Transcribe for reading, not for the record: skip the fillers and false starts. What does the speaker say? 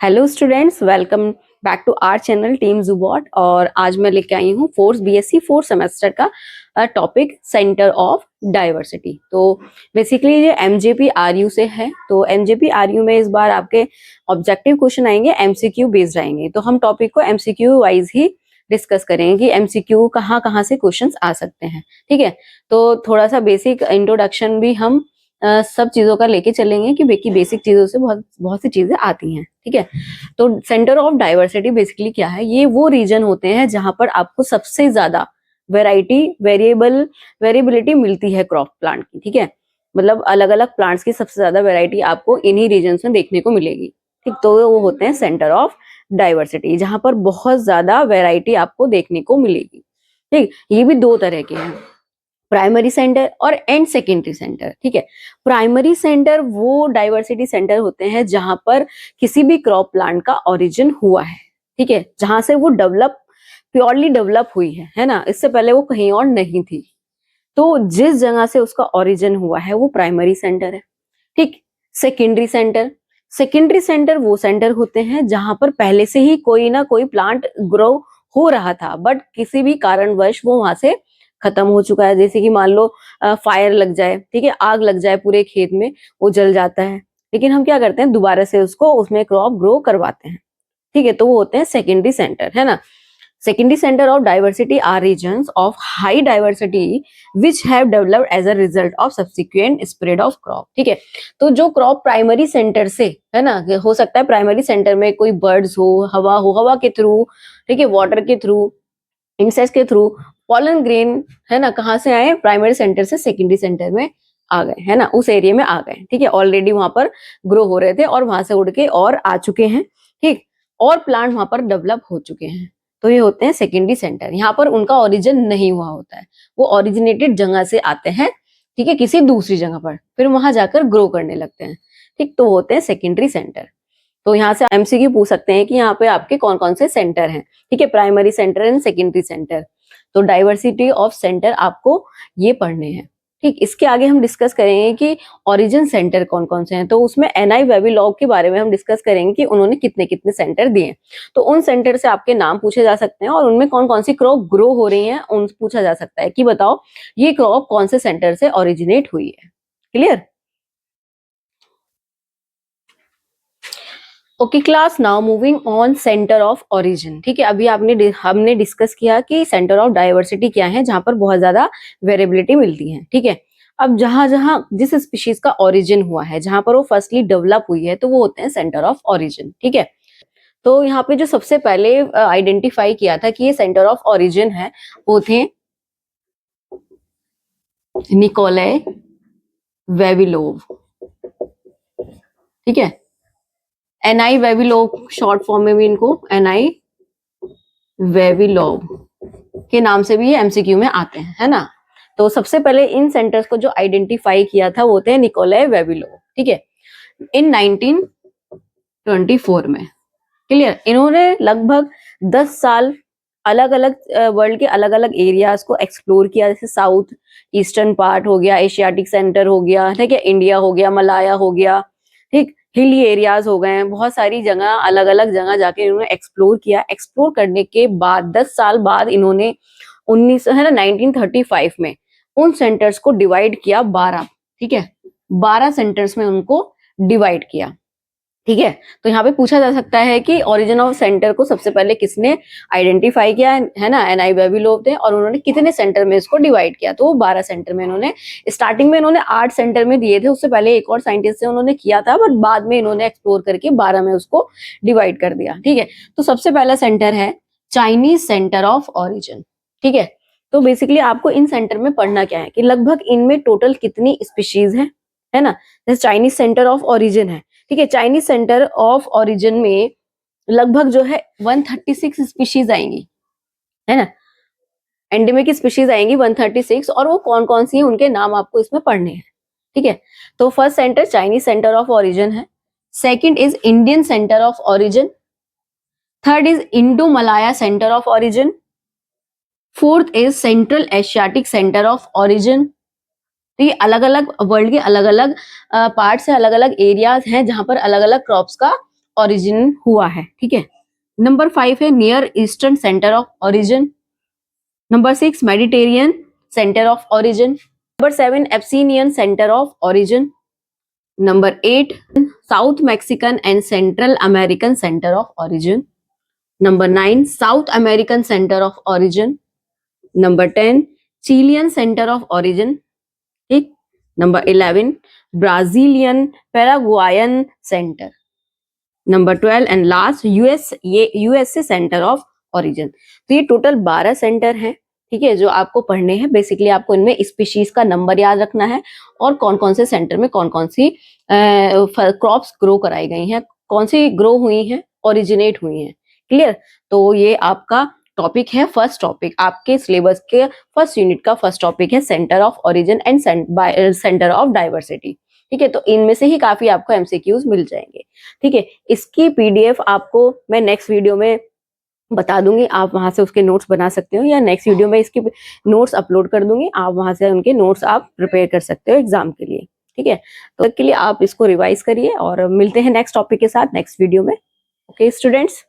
Hello students, welcome back to our channel team जुबॉट। और आज मैं लेके आई हूँ बीएससी फोर्थ सेमेस्टर का टॉपिक सेंटर ऑफ डाइवर्सिटी। तो बेसिकली ये एमजेपी आरयू से है। तो एमजेपी आरयू में इस बार आपके ऑब्जेक्टिव क्वेश्चन आएंगे, एमसीक्यू बेस्ड आएंगे। तो हम टॉपिक को एमसीक्यू वाइज ही डिस्कस करेंगे कि एमसीक्यू कहाँ कहाँ से क्वेश्चंस आ सकते हैं। ठीक है, तो थोड़ा सा बेसिक इंट्रोडक्शन भी हम सब चीजों का लेके चलेंगे कि बेसिक चीजों से बहुत बहुत सी चीजें आती हैं। ठीक है, तो सेंटर ऑफ डाइवर्सिटी बेसिकली क्या है? ये वो रीजन होते हैं जहां पर आपको सबसे ज्यादा वेरिएबिलिटी मिलती है क्रॉप प्लांट की। ठीक है, मतलब अलग अलग प्लांट्स की सबसे ज्यादा वेराइटी आपको इन्हीं रीजन में देखने को मिलेगी। ठीक, तो वो होते हैं सेंटर ऑफ डाइवर्सिटी, जहां पर बहुत ज्यादा वेराइटी आपको देखने को मिलेगी। ठीक, ये भी दो तरह के हैं, प्राइमरी सेंटर और एंड सेकेंडरी सेंटर। ठीक है, प्राइमरी सेंटर वो डाइवर्सिटी सेंटर होते हैं जहां पर किसी भी क्रॉप प्लांट का ओरिजिन हुआ है। ठीक है, जहां से वो प्योरली डेवलप हुई है ना, इससे पहले वो कहीं और नहीं थी। तो जिस जगह से उसका ओरिजिन हुआ है वो प्राइमरी सेंटर है। ठीक, सेकेंडरी सेंटर वो सेंटर होते हैं जहां पर पहले से ही कोई ना कोई प्लांट ग्रो हो रहा था, बट किसी भी कारणवश वो वहां से खत्म हो चुका है। जैसे कि मान लो फायर लग जाए, ठीक है, आग लग जाए पूरे खेत में, वो जल जाता है, लेकिन हम क्या करते हैं, दोबारा से उसको उसमें क्रॉप ग्रो करवाते हैं। ठीक है, तो वो होते हैं सेकेंडरी सेंटर, है ना। Secondary center of diversity are regions of high diversity which have developed as a result of subsequent spread of crop। ठीक है, तो जो क्रॉप प्राइमरी सेंटर से, है ना, हो सकता है प्राइमरी सेंटर में कोई बर्ड्स हो, हवा के थ्रू, ठीक है, वाटर के थ्रू, इंसेक्ट्स के थ्रू, पॉलन ग्रेन, है ना, कहाँ से आए, प्राइमरी सेंटर से सेकेंडरी सेंटर में आ गए, है ना, उस एरिया में आ गए। ठीक है, ऑलरेडी वहां पर ग्रो हो रहे थे और वहां से उड़ के और आ चुके हैं। ठीक, और प्लांट वहां पर डेवलप हो चुके हैं, तो ये होते हैं सेकेंडरी सेंटर। यहाँ पर उनका ओरिजिन नहीं हुआ होता है, वो ओरिजिनेटेड जगह से आते हैं, ठीक है, किसी दूसरी जगह पर, फिर वहां जाकर ग्रो करने लगते हैं। ठीक, तो होते हैं सेकेंडरी सेंटर। तो यहाँ से एमसीक्यू पूछ सकते हैं कि यहाँ पे आपके कौन कौन से सेंटर हैं। ठीक है, primary centre and secondary centre. तो डाइवर्सिटी ऑफ सेंटर आपको ये पढ़ने हैं। ठीक, इसके आगे हम डिस्कस करेंगे कि ओरिजिन सेंटर कौन कौन से हैं। तो उसमें एनआई वेबिलॉग के बारे में हम डिस्कस करेंगे कि उन्होंने कितने कितने सेंटर दिए। तो उन सेंटर से आपके नाम पूछे जा सकते हैं और उनमें कौन कौन सी क्रॉप ग्रो हो रही है उन पूछा जा सकता है कि बताओ ये क्रॉप कौन से सेंटर से ओरिजिनेट हुई है। Clear? Okay class, now moving on centre of origin. ठीक है, अभी हमने डिस्कस किया कि सेंटर ऑफ डाइवर्सिटी क्या है, जहां पर बहुत ज्यादा वेरिएबिलिटी मिलती है। ठीक है, अब जहां जहां जिस स्पीशीज का ओरिजिन हुआ है, जहां पर वो फर्स्टली डेवलप हुई है, तो वो होते हैं सेंटर ऑफ ओरिजिन। ठीक है, तो यहाँ पे जो सबसे पहले आइडेंटिफाई किया था कि ये सेंटर ऑफ ओरिजिन है, वो थे निकोलाई वेविलोव। ठीक है, एनआई वेविलोव शॉर्ट फॉर्म में भी इनको एनआई वेविलोव के नाम से भी ये एमसीक्यू में आते हैं, है ना। तो सबसे पहले इन सेंटर्स को जो आइडेंटिफाई किया था वो थे निकोलाई वेविलोव। ठीक है, इन 1924 में। क्लियर, इन्होंने लगभग 10 साल अलग अलग वर्ल्ड के अलग अलग एरियाज को एक्सप्लोर किया, जैसे साउथ ईस्टर्न पार्ट हो गया, एशियाटिक सेंटर हो गया, ठीक है, इंडिया हो गया, मलाया हो गया, ठीक, हिली एरियाज हो गए हैं, बहुत सारी जगह अलग अलग जगह जाके इन्होंने एक्सप्लोर किया। एक्सप्लोर करने के बाद 10 साल बाद इन्होंने 1935 में उन सेंटर्स को डिवाइड किया 12। ठीक है, 12 सेंटर्स में उनको डिवाइड किया। ठीक है, तो यहाँ पे पूछा जा सकता है कि ओरिजिन ऑफ सेंटर को सबसे पहले किसने आइडेंटिफाई किया, है ना, एनआई वेविलोव थे, और उन्होंने कितने सेंटर में इसको डिवाइड किया, तो वो 12 सेंटर में इन्होंने, स्टार्टिंग में इन्होंने 8 सेंटर में दिए थे, उससे पहले एक और साइंटिस्ट से उन्होंने किया था, बट बाद में इन्होंने एक्सप्लोर करके 12 में उसको डिवाइड कर दिया। ठीक है, तो सबसे पहला सेंटर है चाइनीज सेंटर ऑफ ओरिजिन। ठीक है, तो बेसिकली आपको इन सेंटर में पढ़ना क्या है कि लगभग इनमें टोटल कितनी स्पीशीज है ना। जैसे चाइनीज सेंटर ऑफ ओरिजिन है, ठीक है, चाइनीज सेंटर ऑफ ओरिजिन में लगभग जो है 136 स्पीशीज आएंगी, है ना, एंडेमिक स्पीशीज आएंगी 136, और वो कौन कौन सी है उनके नाम आपको इसमें पढ़ने हैं। ठीक है, तो first centre Chinese centre of origin है, second is Indian centre of origin, third is Indo Malaya centre of origin, fourth is central Asiatic centre of origin. तो ये अलग अलग वर्ल्ड के अलग अलग पार्ट से अलग अलग एरियाज हैं जहां पर अलग अलग क्रॉप्स का ओरिजिन हुआ है, ठीक है। नंबर 5 है near eastern centre of origin. Number 6 Mediterranean centre of origin. Number 7 Abyssinian centre of origin. Number 8 south Mexican and central American centre of origin. Number 9 south American centre of origin. Number 10 Chilean centre of origin, ठीक। Number 11 Brazilian Paraguayan centre. Number 12 and last USA centre of origin. तो ये total 12 centre हैं, ठीक है, जो आपको पढ़ने हैं। बेसिकली आपको इनमें स्पीशीज का नंबर याद रखना है और कौन कौन से सेंटर में कौन कौन सी क्रॉप्स ग्रो कराई गई हैं, कौन सी ग्रो हुई हैं, ओरिजिनेट हुई हैं। क्लियर। तो ये आपका टॉपिक है, फर्स्ट टॉपिक आपके सिलेबस के फर्स्ट यूनिट का फर्स्ट टॉपिक है centre of origin and centre of diversity, ठीक है। तो इनमें से ही काफी आपको एमसीक्यूज मिल जाएंगे, ठीक है। इसकी पीडीएफ आपको मैं नेक्स्ट वीडियो में बता दूंगी, आप वहां से उसके नोट्स बना सकते हो, या नेक्स्ट वीडियो में इसके नोट्स अपलोड कर दूंगी, आप वहां से उनके नोट्स आप प्रिपेयर कर सकते हो एग्जाम के लिए, ठीक है। तो इसके लिए आप इसको रिवाइज करिए और मिलते हैं नेक्स्ट टॉपिक के साथ नेक्स्ट वीडियो में। Okay students.